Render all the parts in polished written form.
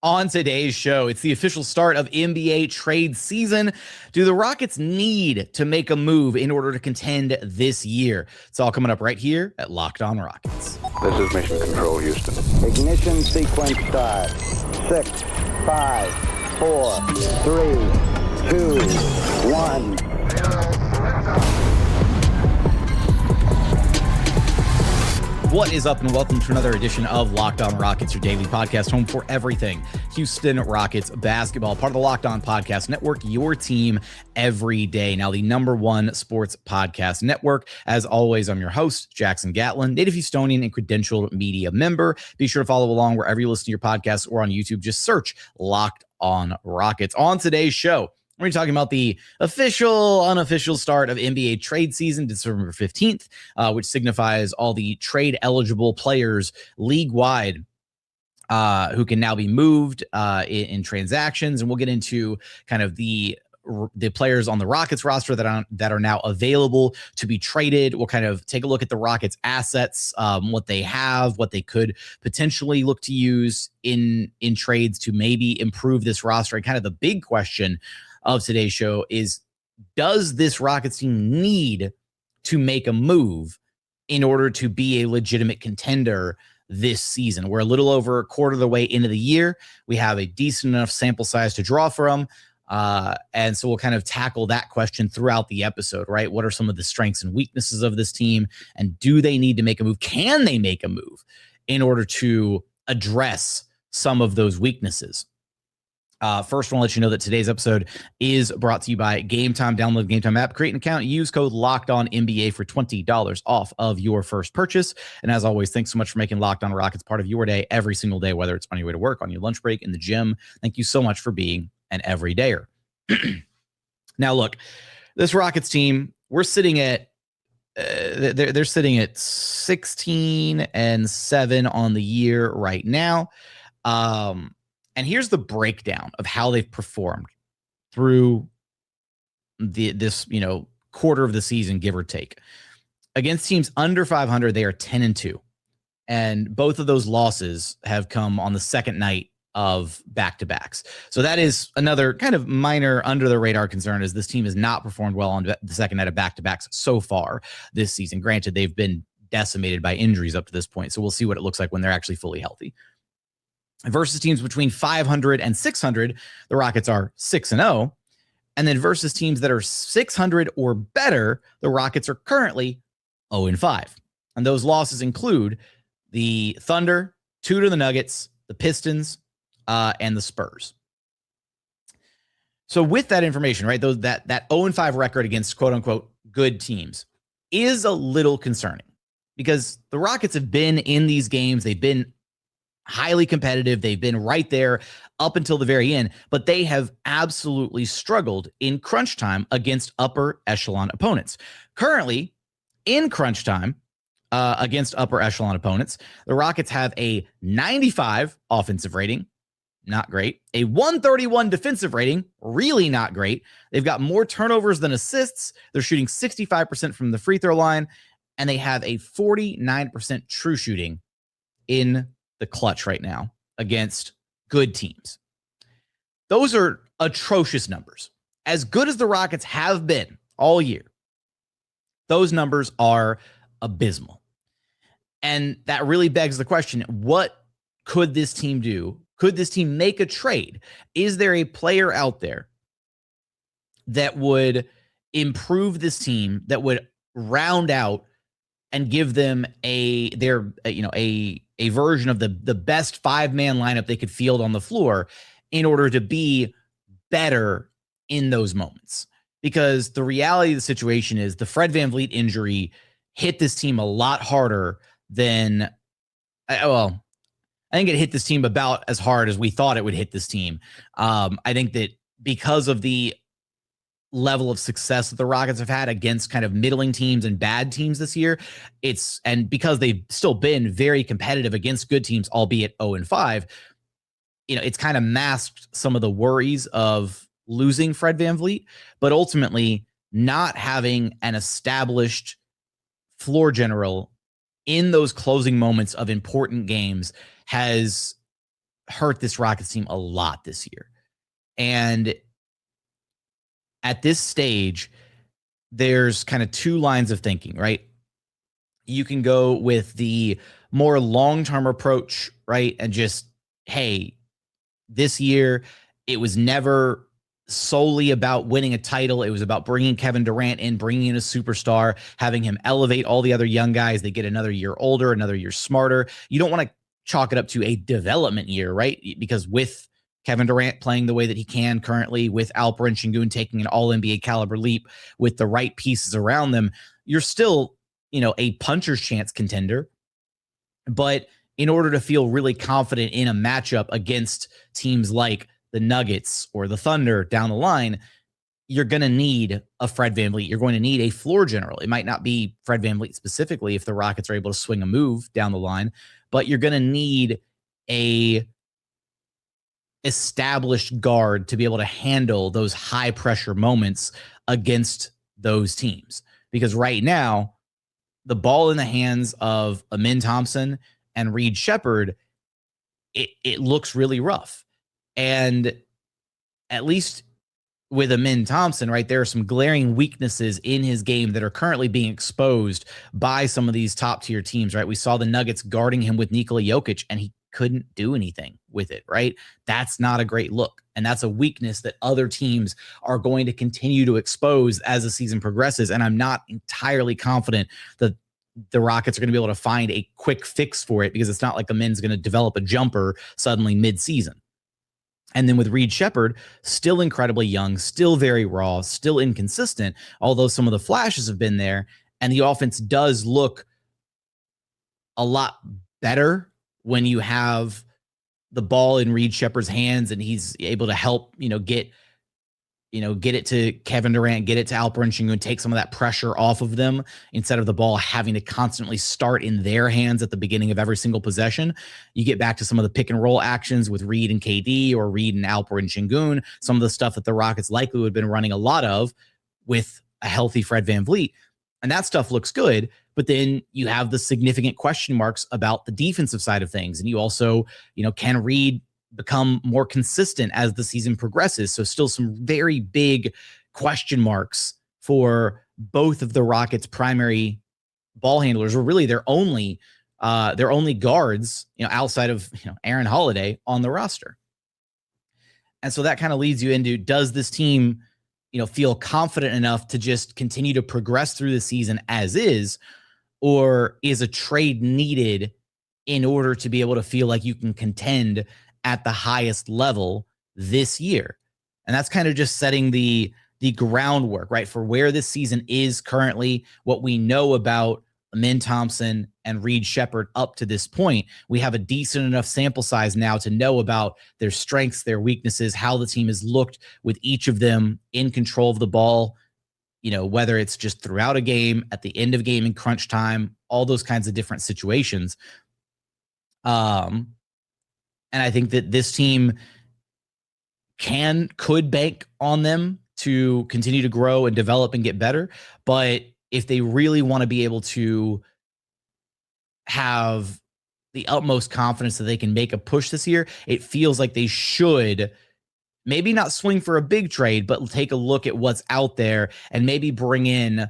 On today's show, it's the official start of NBA trade season. Do the Rockets need to make a move in order to contend this year? It's all coming up right here at Locked On Rockets. This is Mission Control, Houston. Ignition sequence start. 6, 5, 4, 3, 2, 1. What is up, and welcome to another edition of Locked On Rockets, your daily podcast, home for everything Houston Rockets basketball, part of the Locked On Podcast Network, your team every day. Now, the #1 sports podcast network. As always, I'm your host, Jackson Gatlin, native Houstonian and credentialed media member. Be sure to follow along wherever you listen to your podcasts or on YouTube. Just search Locked On Rockets. On today's show, we're going to be talking about the official, unofficial start of NBA trade season, December 15th, which signifies all the trade-eligible players league-wide who can now be moved in transactions. And we'll get into kind of the players on the Rockets roster that are now available to be traded. We'll kind of take a look at the Rockets assets, what they have, what they could potentially look to use in trades to maybe improve this roster. And kind of the big question of today's show is, does this Rockets team need to make a move in order to be a legitimate contender this season? We're a little over a quarter of the way into the year. We have a decent enough sample size to draw from. And so we'll kind of tackle that question throughout the episode, right? What are some of the strengths and weaknesses of this team? And do they need to make a move? Can they make a move in order to address some of those weaknesses? First, I want to let you know that today's episode is brought to you by Game Time. Download the Game Time app, create an account, use code LOCKEDONNBA for $20 off of your first purchase. And as always, thanks so much for making Locked On Rockets part of your day every single day, whether it's on your way to work, on your lunch break, in the gym. Thank you so much for being an everydayer. Now, look, this Rockets team, we're sitting at they're sitting at 16-7 on the year right now. And here's the breakdown of how they've performed through this quarter of the season, give or take. Against teams under 500, they are 10-2. And both of those losses have come on the second night of back-to-backs. So that is another kind of minor under-the-radar concern, as this team has not performed well on the second night of back-to-backs so far this season. Granted, they've been decimated by injuries up to this point, so we'll see what it looks like when they're actually fully healthy. Versus teams between 500 and 600, the Rockets are 6-0. And then versus teams that are 600 or better, the Rockets are currently 0-5. And those losses include the Thunder, 2 to the Nuggets, the Pistons, and the Spurs. So with that information, right, that 0-5 record against quote-unquote good teams is a little concerning, because the Rockets have been in these games. They've been highly competitive. They've been right there up until the very end, but they have absolutely struggled in crunch time against upper echelon opponents. Currently, in crunch time against upper echelon opponents, the Rockets have a 95 offensive rating, not great. A 131 defensive rating, really not great. They've got more turnovers than assists. They're shooting 65% from the free throw line, and they have a 49% true shooting in the clutch right now against good teams. Those are atrocious numbers. As good as the Rockets have been all year, those numbers are abysmal. And that really begs the question, what could this team do? Could this team make a trade? Is there a player out there that would improve this team, that would round out and give them a version of the best five-man lineup they could field on the floor in order to be better in those moments? Because the reality of the situation is the Fred VanVleet injury hit this team a lot harder than, I think it hit this team about as hard as we thought it would hit this team. I think that because of the level of success that the Rockets have had against kind of middling teams and bad teams this year, and because they've still been very competitive against good teams, albeit 0-5, it's kind of masked some of the worries of losing Fred VanVleet, but ultimately not having an established floor general in those closing moments of important games has hurt this Rockets team a lot this year. And at this stage, there's kind of two lines of thinking, right? You can go with the more long-term approach, right? And just, hey, this year, it was never solely about winning a title. It was about bringing Kevin Durant in, bringing in a superstar, having him elevate all the other young guys. They get another year older, another year smarter. You don't want to chalk it up to a development year, right? Because with Kevin Durant playing the way that he can currently, with Alperen Sengun taking an all-NBA caliber leap, with the right pieces around them, you're still, a puncher's chance contender. But in order to feel really confident in a matchup against teams like the Nuggets or the Thunder down the line, you're going to need a Fred VanVleet. You're going to need a floor general. It might not be Fred VanVleet specifically if the Rockets are able to swing a move down the line, but you're going to need a established guard to be able to handle those high pressure moments against those teams. Because right now, the ball in the hands of Amin Thompson and Reed Shepherd, it looks really rough. And at least with Amin Thompson, right, there are some glaring weaknesses in his game that are currently being exposed by some of these top tier teams, right? We saw the Nuggets guarding him with Nikola Jokic, and he couldn't do anything with it, right? That's not a great look. And that's a weakness that other teams are going to continue to expose as the season progresses. And I'm not entirely confident that the Rockets are going to be able to find a quick fix for it, because it's not like Amin's going to develop a jumper suddenly mid-season. And then with Reed Shepherd, still incredibly young, still very raw, still inconsistent, although some of the flashes have been there. And the offense does look a lot better when you have the ball in Reed Shepherd's hands and he's able to help, get it to Kevin Durant, get it to Alperen Sengun, take some of that pressure off of them instead of the ball having to constantly start in their hands at the beginning of every single possession. You get back to some of the pick and roll actions with Reed and KD or Reed and Alperen Sengun, some of the stuff that the Rockets likely would have been running a lot of with a healthy Fred VanVleet. And that stuff looks good. But then you have the significant question marks about the defensive side of things. And you also, can Reed become more consistent as the season progresses? So still some very big question marks for both of the Rockets' primary ball handlers, or really their only guards, outside of Aaron Holiday on the roster. And so that kind of leads you into, does this team, feel confident enough to just continue to progress through the season as is, or is a trade needed in order to be able to feel like you can contend at the highest level this year? And that's kind of just setting the groundwork, right, for where this season is currently, what we know about Amin Thompson and Reed Shepherd up to this point. We have a decent enough sample size now to know about their strengths, their weaknesses, how the team has looked with each of them in control of the ball, whether it's just throughout a game, at the end of game in crunch time, all those kinds of different situations. And I think that this team could bank on them to continue to grow and develop and get better. But if they really want to be able to have the utmost confidence that they can make a push this year, it feels like they should maybe not swing for a big trade, but take a look at what's out there and maybe bring in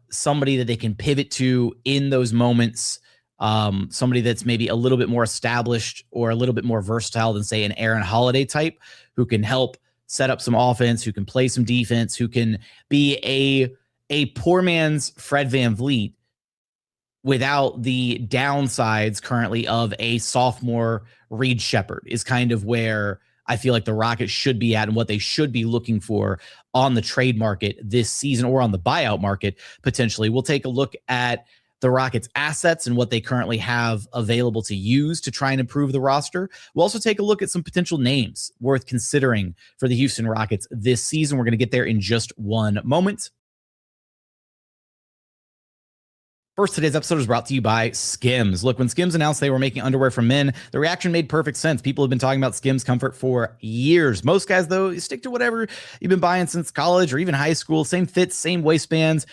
somebody that they can pivot to in those moments. Somebody that's maybe a little bit more established or a little bit more versatile than, say, an Aaron Holiday type, who can help set up some offense, who can play some defense, who can be a poor man's Fred VanVleet without the downsides currently of a sophomore Reed Shepherd, is kind of where I feel like the Rockets should be at and what they should be looking for on the trade market this season, or on the buyout market potentially. We'll take a look at the Rockets' assets and what they currently have available to use to try and improve the roster. We'll also take a look at some potential names worth considering for the Houston Rockets this season. We're going to get there in just one moment. First, today's episode is brought to you by Skims. Look, when Skims announced they were making underwear for men, the reaction made perfect sense. People have been talking about Skims comfort for years. Most guys, though, you stick to whatever you've been buying since college or even high school. Same fits, same waistbands,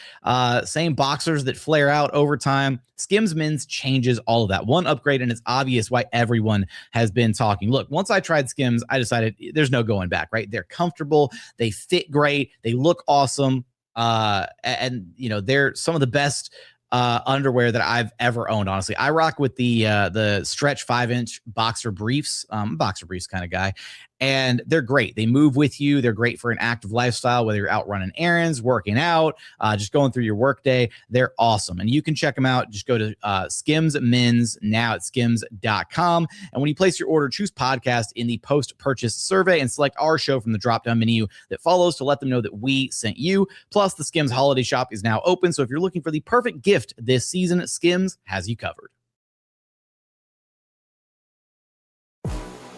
same boxers that flare out over time. Skims Men's changes all of that. One upgrade, and it's obvious why everyone has been talking. Look, once I tried Skims, I decided there's no going back, right? They're comfortable. They fit great. They look awesome. And you know, they're some of the best underwear that I've ever owned. Honestly, I rock with the stretch 5-inch boxer briefs. Boxer briefs kind of guy, and they're great. They move with you. They're great for an active lifestyle, whether you're out running errands, working out, just going through your workday. They're awesome, and you can check them out. Just go to Skims Men's now at skims.com, and when you place your order, choose podcast in the post-purchase survey and select our show from the drop-down menu that follows to let them know that we sent you. Plus, the Skims holiday shop is now open, so if you're looking for the perfect gift this season, Skims has you covered.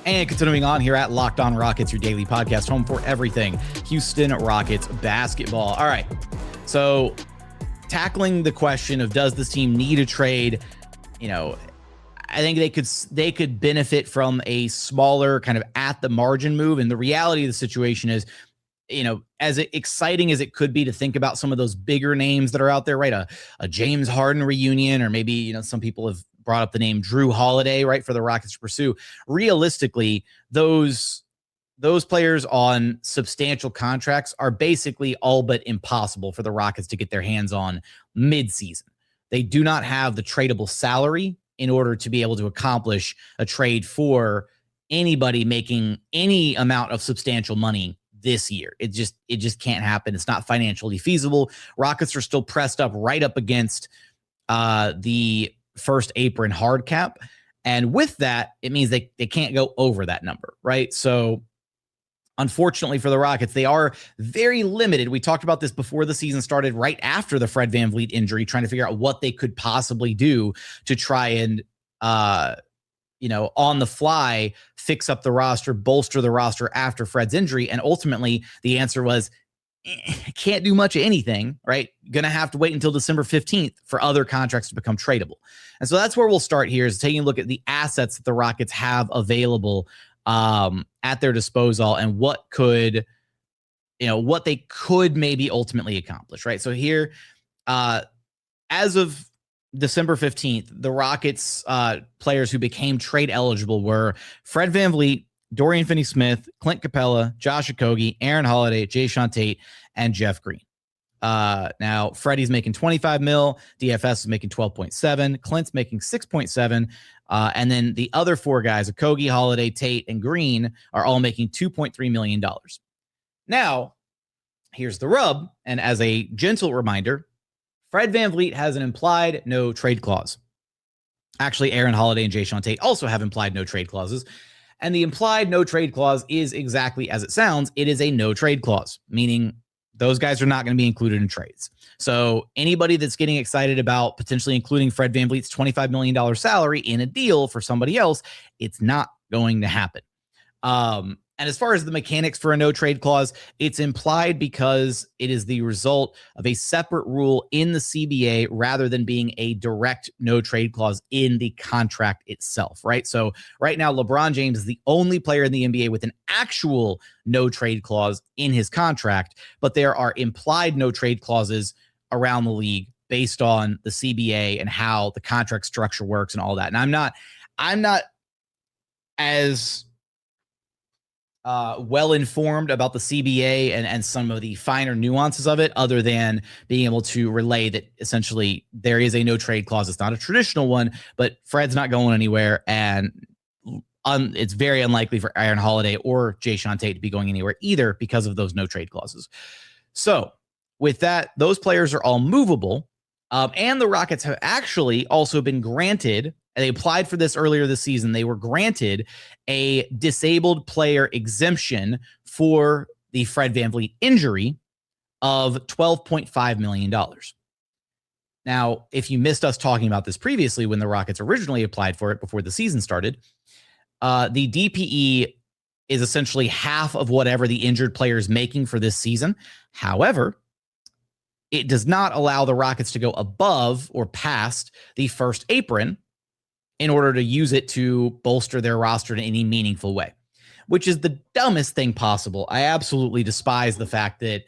And continuing on here at Locked On Rockets, your daily podcast, home for everything Houston Rockets basketball. All right, so tackling the question of does this team need a trade, you know, I think they could benefit from a smaller kind of at the margin move. And the reality of the situation is, you know, as exciting as it could be to think about some of those bigger names that are out there, right? A James Harden reunion, or maybe, you know, some people have brought up the name Drew Holiday, right, for the Rockets to pursue. Realistically, those players on substantial contracts are basically all but impossible for the Rockets to get their hands on mid-season. They do not have the tradable salary in order to be able to accomplish a trade for anybody making any amount of substantial money this year. It just can't happen. It's not financially feasible. Rockets are still pressed up right up against the first apron hard cap. And with that, it means they can't go over that number, right? So unfortunately for the Rockets, they are very limited. We talked about this before the season started, right after the Fred VanVleet injury, trying to figure out what they could possibly do to try and you know, on the fly, fix up the roster, bolster the roster after Fred's injury. And ultimately, the answer was, can't do much of anything, right? Going to have to wait until December 15th for other contracts to become tradable. And so that's where we'll start here, is taking a look at the assets that the Rockets have available at their disposal and what they could maybe ultimately accomplish, right? So here, as of December 15th, the Rockets players who became trade eligible were Fred VanVleet, Dorian Finney-Smith, Clint Capela, Josh Okogie, Aaron Holiday, Jayshawn Tate, and Jeff Green. Now, Freddie's making $25 million, DFS is making 12.7, Clint's making 6.7, and then the other four guys, Okogie, Holiday, Tate, and Green, are all making $2.3 million. Now, here's the rub, and as a gentle reminder, Fred VanVleet has an implied no trade clause. Actually, Aaron Holiday and Jayshawn Tate also have implied no trade clauses. And the implied no trade clause is exactly as it sounds. It is a no trade clause, meaning those guys are not going to be included in trades. So anybody that's getting excited about potentially including Fred VanVleet's $25 million salary in a deal for somebody else, it's not going to happen. And as far as the mechanics for a no trade clause, it's implied because it is the result of a separate rule in the CBA rather than being a direct no trade clause in the contract itself, right? So right now, LeBron James is the only player in the NBA with an actual no trade clause in his contract, but there are implied no trade clauses around the league based on the CBA and how the contract structure works and all that. And I'm not as well-informed about the CBA and some of the finer nuances of it, other than being able to relay that essentially there is a no trade clause. It's not a traditional one, but Fred's not going anywhere, and it's very unlikely for Aaron Holiday or Jayshawn Tate to be going anywhere either because of those no trade clauses. So with that, those players are all movable, and the Rockets have actually also been granted, they applied for this earlier this season, they were granted a disabled player exemption for the Fred VanVleet injury of $12.5 million. Now, if you missed us talking about this previously when the Rockets originally applied for it before the season started, the DPE is essentially half of whatever the injured player is making for this season. However, it does not allow the Rockets to go above or past the first apron in order to use it to bolster their roster in any meaningful way, which is the dumbest thing possible. I absolutely despise the fact that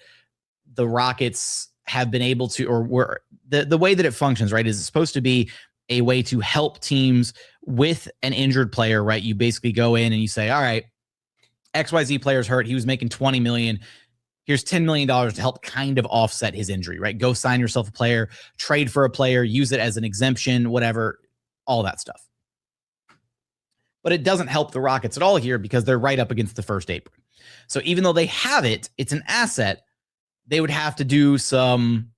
the Rockets have been able to, or were the way that it functions, right, is it's supposed to be a way to help teams with an injured player, right? You basically go in and you say, all right, XYZ player's hurt. He was making $20 million. Here's $10 million to help kind of offset his injury, right? Go sign yourself a player, trade for a player, use it as an exemption, whatever, all that stuff. But it doesn't help the Rockets at all here because they're right up against the first apron. So even though they have it, it's an asset, they would have to do some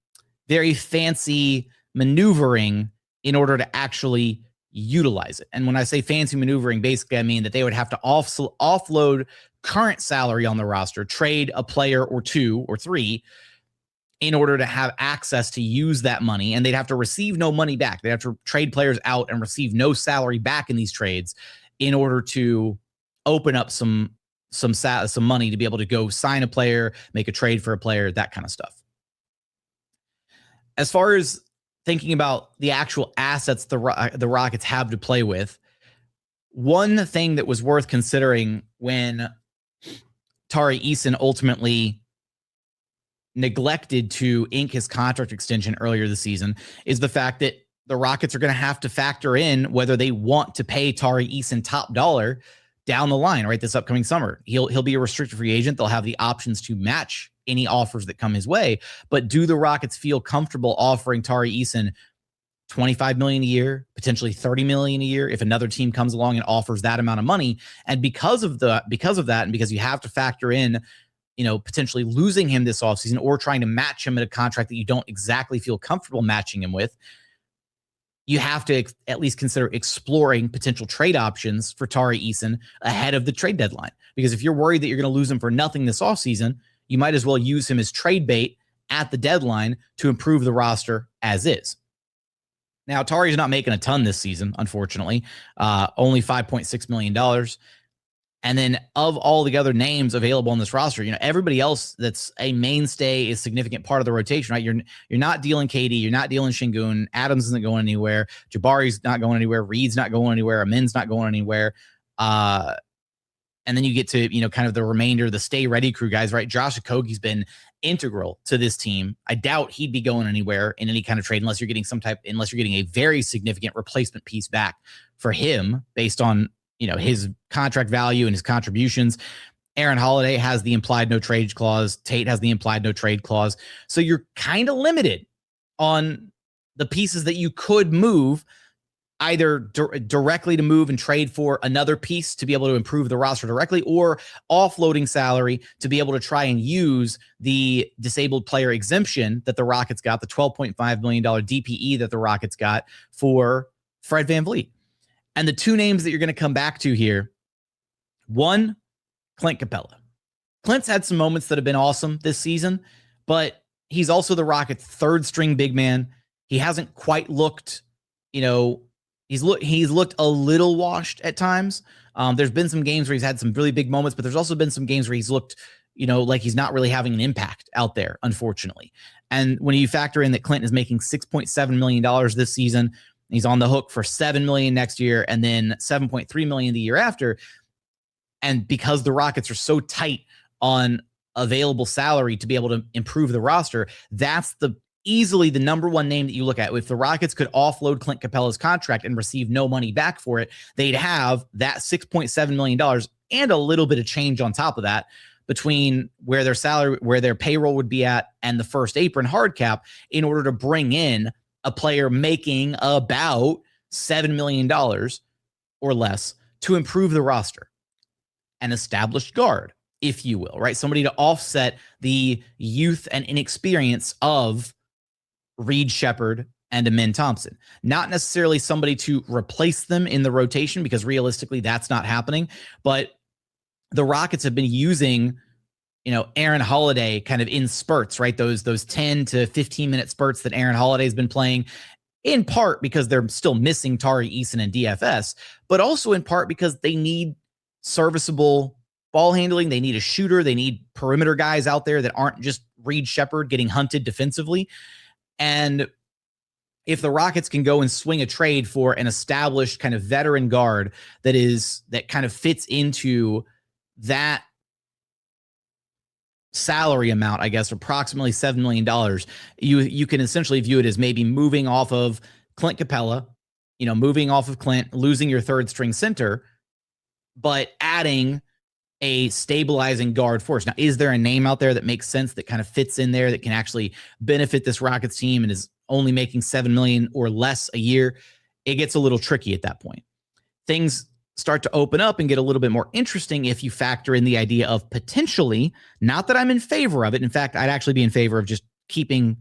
very fancy maneuvering in order to actually utilize it. And when I say fancy maneuvering, basically I mean that they would have to offload current salary on the roster, trade a player or two or three in order to have access to use that money, and they'd have to receive no money back. They'd have to trade players out and receive no salary back in these trades in order to open up some money to be able to go sign a player, make a trade for a player, that kind of stuff. As far as thinking about the actual assets the Rockets have to play with, one thing that was worth considering when Tari Eason ultimately neglected to ink his contract extension earlier this season is the fact that the Rockets are going to have to factor in whether they want to pay Tari Eason top dollar down the line, right? This upcoming summer. He'll be a restricted free agent. They'll have the options to match any offers that come his way. But do the Rockets feel comfortable offering Tari Eason $25 million a year, potentially $30 million a year if another team comes along and offers that amount of money? And because of that, and because you have to factor in, potentially losing him this offseason or trying to match him at a contract that you don't exactly feel comfortable matching him with, you have to at least consider exploring potential trade options for Tari Eason ahead of the trade deadline. Because if you're worried that you're going to lose him for nothing this offseason, you might as well use him as trade bait at the deadline to improve the roster as is. Now, Tari's not making a ton this season, unfortunately, only $5.6 million. And then of all the other names available on this roster, everybody else that's a mainstay is significant part of the rotation, right? You're not dealing KD, you're not dealing Sengun, Adams isn't going anywhere, Jabari's not going anywhere, Reed's not going anywhere, Amin's not going anywhere. And then you get to, kind of the remainder, the stay ready crew guys, right? Josh Okogie's been integral to this team. I doubt he'd be going anywhere in any kind of trade unless you're getting a very significant replacement piece back for him based on, his contract value and his contributions. Aaron Holiday has the implied no trade clause. Tate has the implied no trade clause. So you're kind of limited on the pieces that you could move, either directly to move and trade for another piece to be able to improve the roster directly, or offloading salary to be able to try and use the disabled player exemption that the Rockets got, the $12.5 million DPE that the Rockets got for Fred VanVleet. And the two names that you're going to come back to here, one, Clint Capela. Clint's had some moments that have been awesome this season, but he's also the Rockets' third string big man. He hasn't quite looked, he's looked a little washed at times. There's been some games where he's had some really big moments, but there's also been some games where he's looked, like he's not really having an impact out there, unfortunately. And when you factor in that Clint is making $6.7 million this season, he's on the hook for $7 million next year and then $7.3 million the year after. And because the Rockets are so tight on available salary to be able to improve the roster, that's easily the number one name that you look at. If the Rockets could offload Clint Capela's contract and receive no money back for it, they'd have that $6.7 million and a little bit of change on top of that between where their salary, where their payroll would be at and the first apron hard cap in order to bring in a player making about $7 million or less to improve the roster. An established guard, if you will, right? Somebody to offset the youth and inexperience of Reed Shepherd and Amin Thompson. Not necessarily somebody to replace them in the rotation, because realistically that's not happening. But the Rockets have been using, Aaron Holiday kind of in spurts, right? Those 10 to 15 minute spurts that Aaron Holiday has been playing, in part because they're still missing Tari Eason and DFS, but also in part because they need serviceable ball handling. They need a shooter. They need perimeter guys out there that aren't just Reed Shepherd getting hunted defensively. And if the Rockets can go and swing a trade for an established kind of veteran guard that kind of fits into that salary amount, I guess, approximately $7 million, you can essentially view it as maybe moving off of Clint Capela, moving off of Clint, losing your third string center, but adding a stabilizing guard force. Now, is there a name out there that makes sense, that kind of fits in there, that can actually benefit this Rockets team and is only making $7 million or less a year? It gets a little tricky at that point. Things start to open up and get a little bit more interesting if you factor in the idea of potentially, not that I'm in favor of it. In fact, I'd actually be in favor of just keeping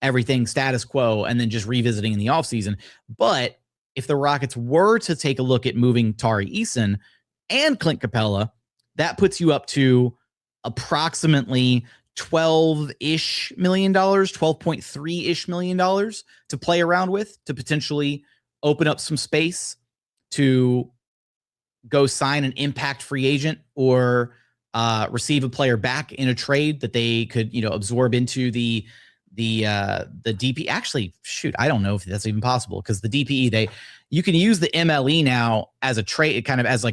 everything status quo and then just revisiting in the offseason. But if the Rockets were to take a look at moving Tari Eason and Clint Capela, that puts you up to approximately $12-ish million, $12.3-ish million to play around with, to potentially open up some space to go sign an impact free agent or receive a player back in a trade that they could, absorb into the DP. Actually, shoot, I don't know if that's even possible, because the DPE, you can use the MLE now as a trade, kind of as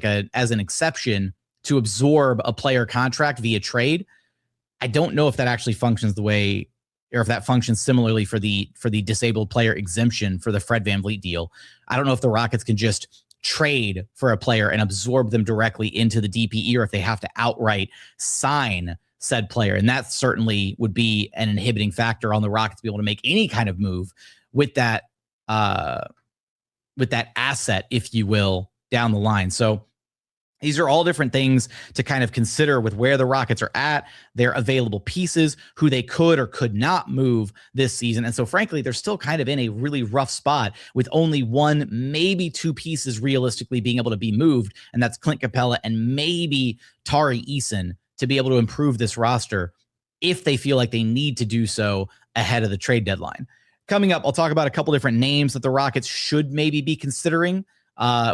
an exception to absorb a player contract via trade. I don't know if that actually functions the way, or if that functions similarly for the disabled player exemption for the Fred VanVleet deal. I don't know if the Rockets can just trade for a player and absorb them directly into the DPE, or if they have to outright sign said player. And that certainly would be an inhibiting factor on the Rockets to be able to make any kind of move with that asset, if you will, down the line. So these are all different things to kind of consider with where the Rockets are at, their available pieces, who they could or could not move this season. And so frankly, they're still kind of in a really rough spot with only one, maybe two pieces realistically being able to be moved. And that's Clint Capela and maybe Tari Eason to be able to improve this roster if they feel like they need to do so ahead of the trade deadline. Coming up, I'll talk about a couple different names that the Rockets should maybe be considering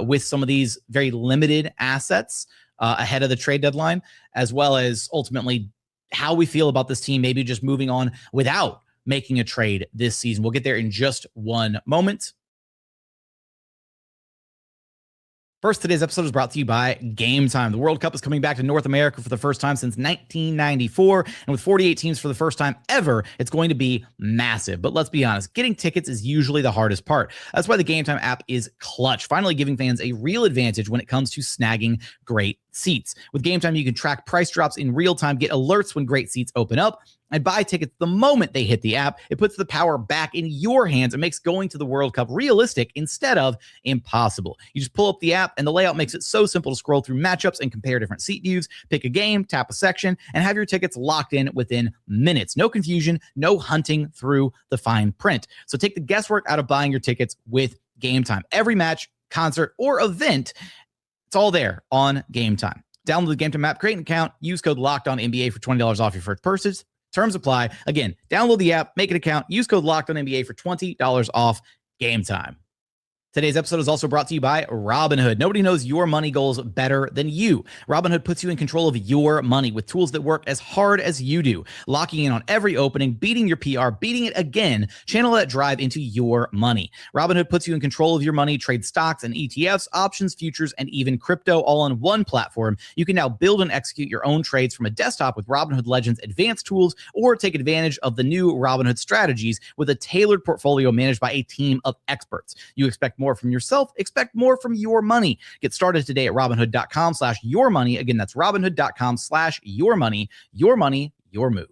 with some of these very limited assets ahead of the trade deadline, as well as ultimately how we feel about this team maybe just moving on without making a trade this season. We'll get there in just one moment. First, today's episode is brought to you by Game Time. The World Cup is coming back to North America for the first time since 1994. And with 48 teams for the first time ever, it's going to be massive. But let's be honest, getting tickets is usually the hardest part. That's why the Game Time app is clutch, finally giving fans a real advantage when it comes to snagging great seats. With Game Time, you can track price drops in real time, get alerts when great seats open up, and buy tickets the moment they hit the app. It puts the power back in your hands and makes going to the World Cup realistic instead of impossible. You just pull up the app, and the layout makes it so simple to scroll through matchups and compare different seat views, pick a game, tap a section, and have your tickets locked in within minutes. No confusion, no hunting through the fine print. So take the guesswork out of buying your tickets with Game Time. Every match, concert, or event, it's all there on Game Time. Download the Game Time app, create an account, use code LOCKEDONNBA for $20 off your first purchase. Terms apply. Again, download the app, make an account, use code LOCKEDONNBA for $20 off Game Time. Today's episode is also brought to you by Robinhood. Nobody knows your money goals better than you. Robinhood puts you in control of your money with tools that work as hard as you do. Locking in on every opening, beating your PR, beating it again. Channel that drive into your money. Robinhood puts you in control of your money, trade stocks and ETFs, options, futures, and even crypto all on one platform. You can now build and execute your own trades from a desktop with Robinhood Legends advanced tools, or take advantage of the new Robinhood strategies with a tailored portfolio managed by a team of experts. You expect more from yourself, expect more from your money. Get started today at Robinhood.com/yourmoney. Again, that's Robinhood.com/yourmoney. Your money, your move.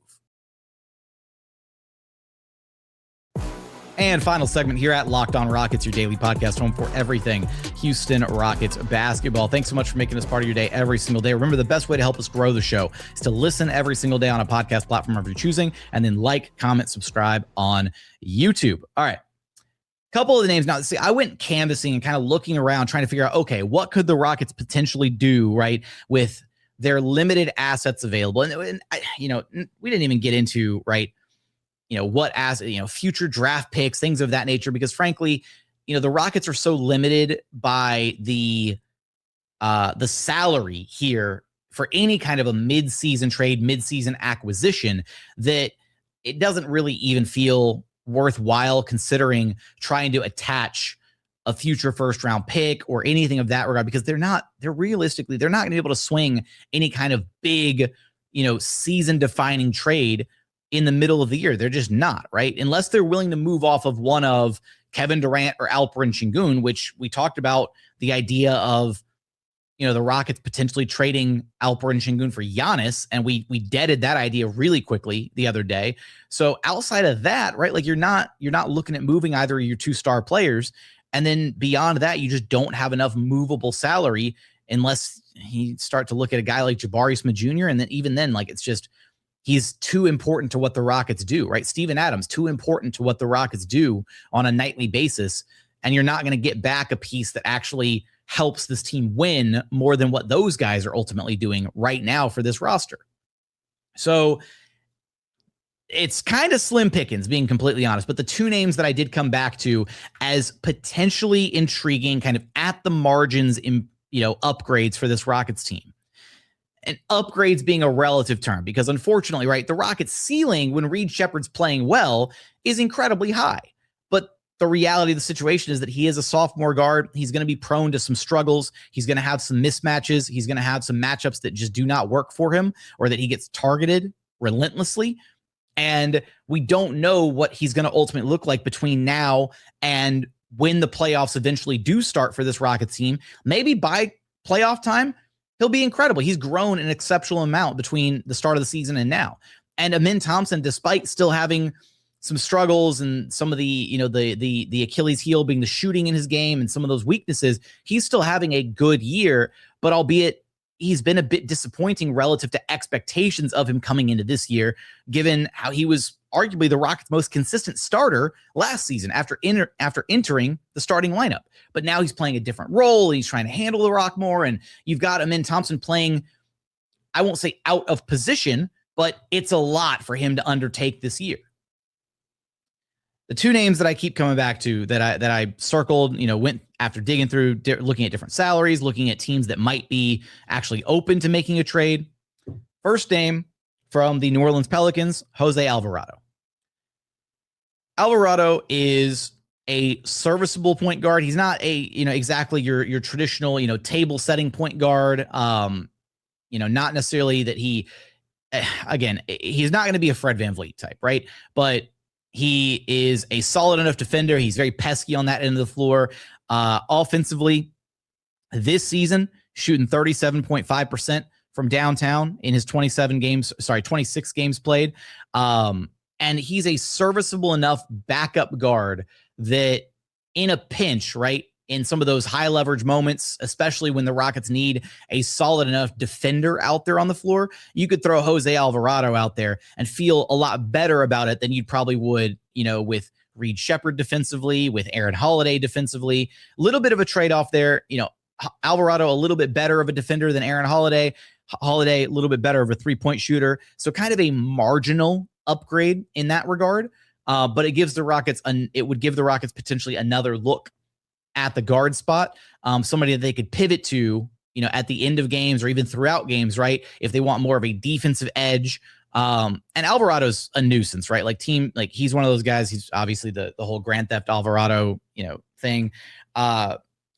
And final segment here at Locked On Rockets, your daily podcast home for everything Houston Rockets basketball. Thanks so much for making this part of your day every single day. Remember, the best way to help us grow the show is to listen every single day on a podcast platform of your choosing, and then like, comment, subscribe on YouTube. All right. Couple of the names. Now, see, I went canvassing and kind of looking around, trying to figure out, okay, what could the Rockets potentially do, right, with their limited assets available? And we didn't even get into, right, what asset, future draft picks, things of that nature, because frankly, the Rockets are so limited by the salary here for any kind of a mid-season trade, mid-season acquisition, that it doesn't really even feel worthwhile considering trying to attach a future first round pick or anything of that regard, because they're not going to be able to swing any kind of big, season defining trade in the middle of the year. They're just not, right? Unless they're willing to move off of one of Kevin Durant or Alperen Sengun, which we talked about the idea of, the Rockets potentially trading Alperen Sengun for Giannis, and we deaded that idea really quickly the other day. So outside of that, right, like you're not looking at moving either of your 2-star players, and then beyond that, you just don't have enough movable salary unless you start to look at a guy like Jabari Smith Jr. And then even then, like, it's just, he's too important to what the Rockets do, right? Steven Adams, too important to what the Rockets do on a nightly basis. And you're not going to get back a piece that actually helps this team win more than what those guys are ultimately doing right now for this roster. So it's kind of slim pickings, being completely honest. But the two names that I did come back to as potentially intriguing, kind of at the margins, in upgrades for this Rockets team. And upgrades being a relative term, because unfortunately, right, the Rockets' ceiling when Reed Shepherd's playing well is incredibly high. But the reality of the situation is that he is a sophomore guard. He's going to be prone to some struggles. He's going to have some mismatches. He's going to have some matchups that just do not work for him, or that he gets targeted relentlessly. And we don't know what he's going to ultimately look like between now and when the playoffs eventually do start for this Rockets team. Maybe by playoff time, he'll be incredible. He's grown an exceptional amount between the start of the season and now. And Amin Thompson, despite still having some struggles and some of the, the Achilles heel being the shooting in his game and some of those weaknesses, he's still having a good year, but albeit he's been a bit disappointing relative to expectations of him coming into this year, given how he was arguably the Rockets' most consistent starter last season after entering the starting lineup. But now he's playing a different role, and he's trying to handle the rock more, and you've got Amin Thompson playing, I won't say out of position, but it's a lot for him to undertake this year. The two names that I keep coming back to that I circled, went after digging through, looking at different salaries, looking at teams that might be actually open to making a trade. First name from the New Orleans Pelicans, Jose Alvarado. Alvarado is a serviceable point guard. He's not exactly your traditional, table setting point guard. Not necessarily that he's not going to be a Fred VanVleet type, right? But he is a solid enough defender. He's very pesky on that end of the floor. Offensively, this season, shooting 37.5% from downtown in his 26 games played. And he's a serviceable enough backup guard that in a pinch, right, in some of those high leverage moments, especially when the Rockets need a solid enough defender out there on the floor, you could throw Jose Alvarado out there and feel a lot better about it than you probably would, with Reed Shepherd defensively, with Aaron Holiday defensively. A little bit of a trade-off there. Alvarado a little bit better of a defender than Aaron Holiday. Holiday a little bit better of a three-point shooter. So kind of a marginal upgrade in that regard. But it would give the Rockets potentially another look at the guard spot, somebody that they could pivot to, at the end of games or even throughout games, right? If they want more of a defensive edge. And Alvarado's a nuisance, right? He's one of those guys. He's obviously the whole Grand Theft Alvarado, thing. I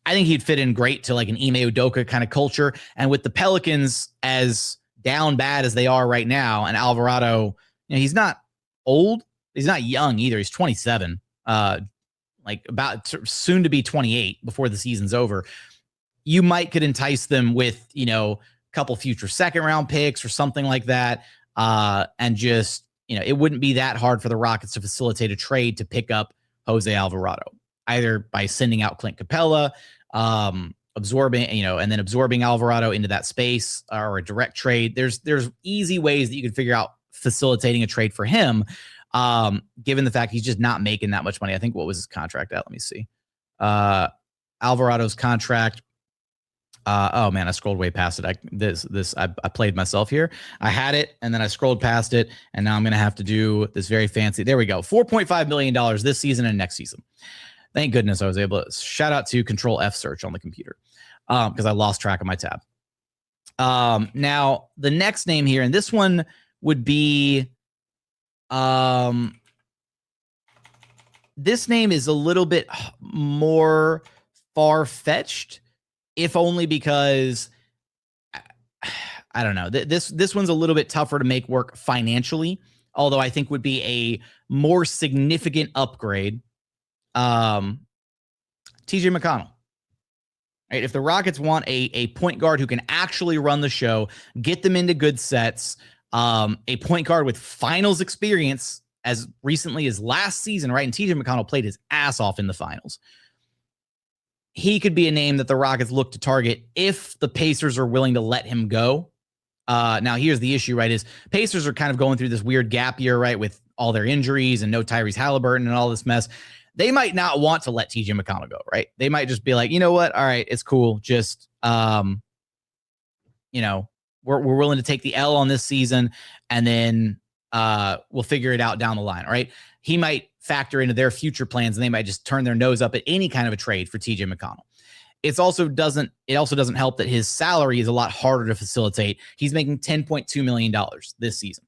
think he'd fit in great to like an Ime Udoka kind of culture. And with the Pelicans as down bad as they are right now, and Alvarado, he's not old. He's not young either. He's 27. About soon to be 28 before the season's over. You could entice them with, a couple future second round picks or something like that. And just, it wouldn't be that hard for the Rockets to facilitate a trade to pick up Jose Alvarado, either by sending out Clint Capela, absorbing Alvarado into that space, or a direct trade. There's easy ways that you can figure out facilitating a trade for him. Given the fact he's just not making that much money. I think, what was his contract at? Let me see. Alvarado's contract. Oh man, I scrolled way past it. I played myself here. I had it and then I scrolled past it, and now I'm going to have to do this very fancy. There we go. $4.5 million this season and next season. Thank goodness I was able to shout out to Control F search on the computer. Because I lost track of my tab. Now the next name here, and this one would be This name is a little bit more far-fetched, if only because I don't know. This one's a little bit tougher to make work financially, although I think would be a more significant upgrade. TJ McConnell. Right? If the Rockets want a point guard who can actually run the show, get them into good sets, a point guard with finals experience as recently as last season, right? And TJ McConnell played his ass off in the finals. He could be a name that the Rockets look to target if the Pacers are willing to let him go. Now, here's the issue, right, is Pacers are kind of going through this weird gap year, right, with all their injuries and no Tyrese Halliburton and all this mess. They might not want to let TJ McConnell go, right? They might just be like, you know what? All right, it's cool. Just, we're willing to take the L on this season, and then we'll figure it out down the line, right? He might factor into their future plans, and they might just turn their nose up at any kind of a trade for TJ McConnell. It also doesn't help that his salary is a lot harder to facilitate. He's making $10.2 million this season.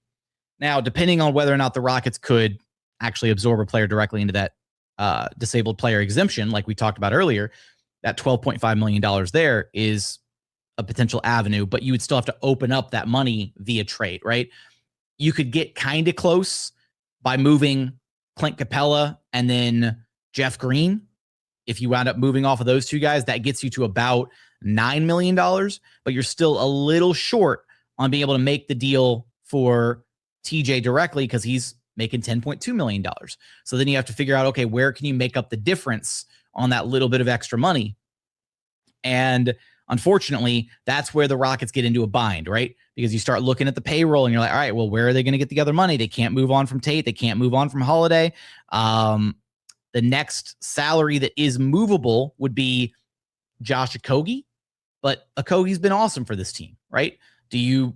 Now, depending on whether or not the Rockets could actually absorb a player directly into that disabled player exemption, like we talked about earlier, that $12.5 million there is a potential avenue, but you would still have to open up that money via trade, right? You could get kind of close by moving Clint Capela and then Jeff Green. If you wound up moving off of those two guys, that gets you to about $9 million, but you're still a little short on being able to make the deal for TJ directly because he's making $10.2 million. So then you have to figure out, okay, where can you make up the difference on that little bit of extra money? And unfortunately, that's where the Rockets get into a bind, right? Because you start looking at the payroll and you're like, all right, well, where are they going to get the other money? They can't move on from Tate. They can't move on from Holiday. The next salary that is movable would be Josh Okogie, but Okogie's been awesome for this team, right? Do you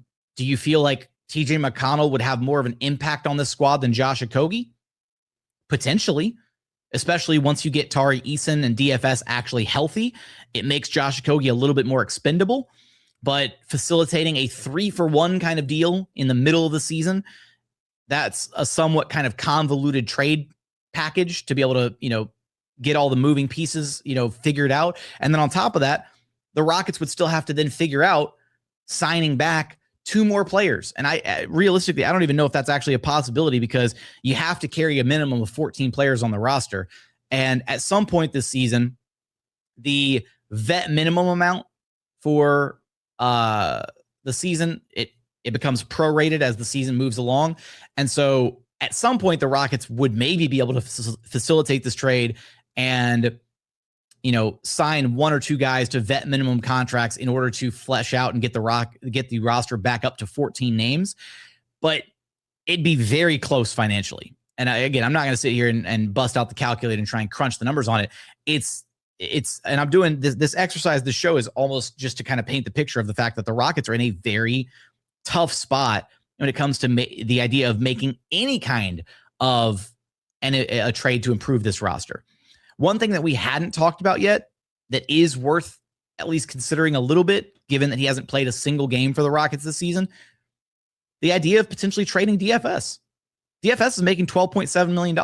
feel like TJ McConnell would have more of an impact on this squad than Josh Okogie? Potentially, especially once you get Tari Eason and DFS actually healthy. It makes Josh Okogie a little bit more expendable, but facilitating a 3-for-1 kind of deal in the middle of the season, that's a somewhat kind of convoluted trade package to be able to, get all the moving pieces, figured out. And then on top of that, the Rockets would still have to then figure out signing back 2 more players. And realistically, I don't even know if that's actually a possibility because you have to carry a minimum of 14 players on the roster. And at some point this season, the vet minimum amount for the season, it becomes prorated as the season moves along. And so at some point, the Rockets would maybe be able to facilitate this trade and, sign 1 or 2 guys to vet minimum contracts in order to flesh out and get the roster back up to 14 names. But it'd be very close financially. And again, I'm not going to sit here and bust out the calculator and try and crunch the numbers on it. And I'm doing this exercise. This show is almost just to kind of paint the picture of the fact that the Rockets are in a very tough spot when it comes to the idea of making any kind of a trade to improve this roster. One thing that we hadn't talked about yet that is worth at least considering a little bit, given that he hasn't played a single game for the Rockets this season, the idea of potentially trading DFS. DFS is making $12.7 million.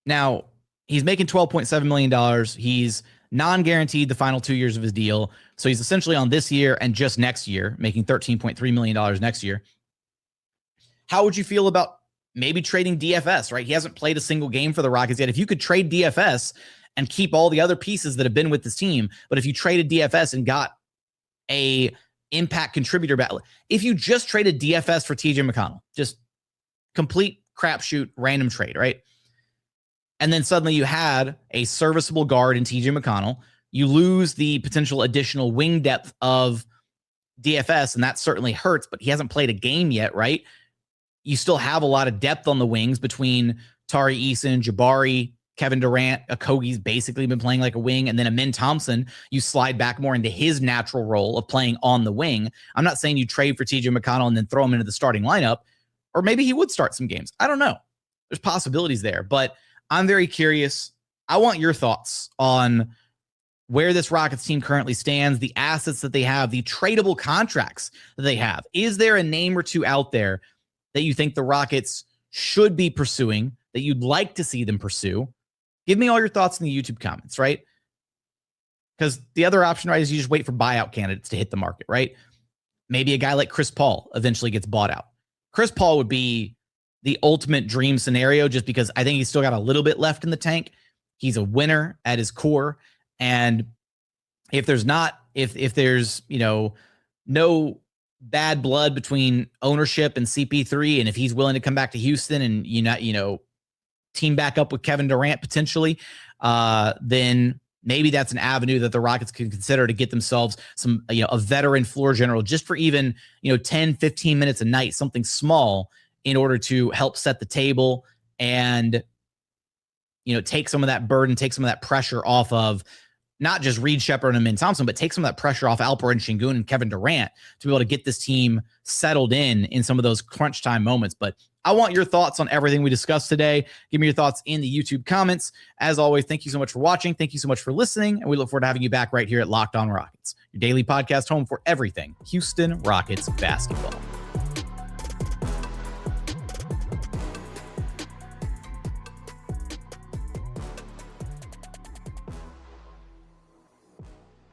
Now, he's making $12.7 million. He's non-guaranteed the final 2 years of his deal. So he's essentially on this year and just next year, making $13.3 million next year. How would you feel about maybe trading DFS, right? He hasn't played a single game for the Rockets yet. If you could trade DFS and keep all the other pieces that have been with this team, but if you traded DFS and got a impact contributor back, if you just traded DFS for TJ McConnell, just complete crapshoot random trade, right? And then suddenly you had a serviceable guard in TJ McConnell. You lose the potential additional wing depth of DFS, and that certainly hurts, but he hasn't played a game yet, right? You still have a lot of depth on the wings between Tari Eason, Jabari, Kevin Durant. Okogie's basically been playing like a wing. And then Amin Thompson, you slide back more into his natural role of playing on the wing. I'm not saying you trade for TJ McConnell and then throw him into the starting lineup, or maybe he would start some games. I don't know. There's possibilities there, but I'm very curious. I want your thoughts on where this Rockets team currently stands, the assets that they have, the tradable contracts that they have. Is there a name or two out there that you think the Rockets should be pursuing, that you'd like to see them pursue, give me all your thoughts in the YouTube comments, right? Because the other option, right, is you just wait for buyout candidates to hit the market, right? Maybe a guy like Chris Paul eventually gets bought out. Chris Paul would be the ultimate dream scenario just because I think he's still got a little bit left in the tank. He's a winner at his core. And if there's no bad blood between ownership and CP3, and if he's willing to come back to Houston and, team back up with Kevin Durant potentially, then maybe that's an avenue that the Rockets can consider to get themselves some, a veteran floor general just for even, 10, 15 minutes a night, something small in order to help set the table and, take some of that burden, take some of that pressure off of not just Reed Shepherd and Min Thompson, but take some of that pressure off Alperen, Sengun, and Kevin Durant to be able to get this team settled in some of those crunch time moments. But I want your thoughts on everything we discussed today. Give me your thoughts in the YouTube comments. As always, thank you so much for watching. Thank you so much for listening. And we look forward to having you back right here at Locked On Rockets, your daily podcast home for everything Houston Rockets basketball.